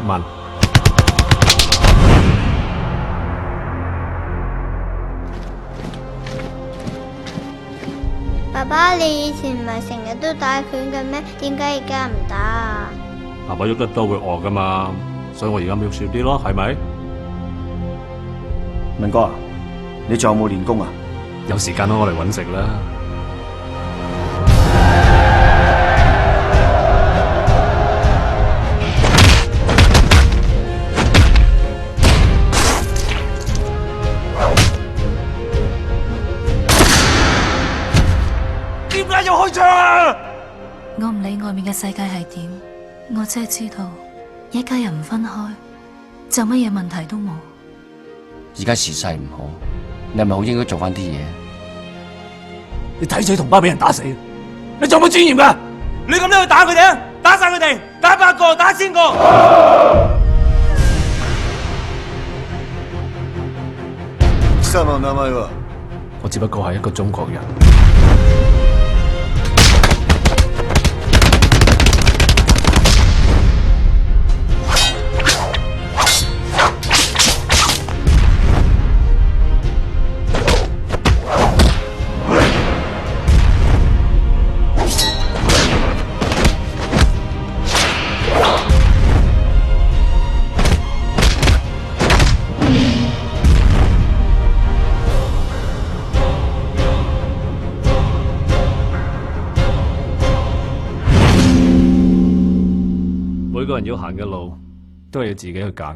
萬。爸爸，你以前唔係成日都打拳嘅咩？點解而家唔打啊？爸爸喐得多會餓噶嘛，所以我而家咪喐少啲咯，係咪？文哥啊，你仲有冇練功啊？有時間我嚟搵食啦。點解要開槍啊？我唔理外面嘅世界係點，我只係知道一家人唔分開就乜嘢問題都冇。而家時勢唔好，你係咪好應該做翻啲嘢？你睇死同胞俾人打死，你仲有冇尊嚴噶？你咁樣去打佢哋啊？打晒佢哋，打100個，打1000個。我只不過係一個中國人。每個人要行嘅路，都係要自己去揀。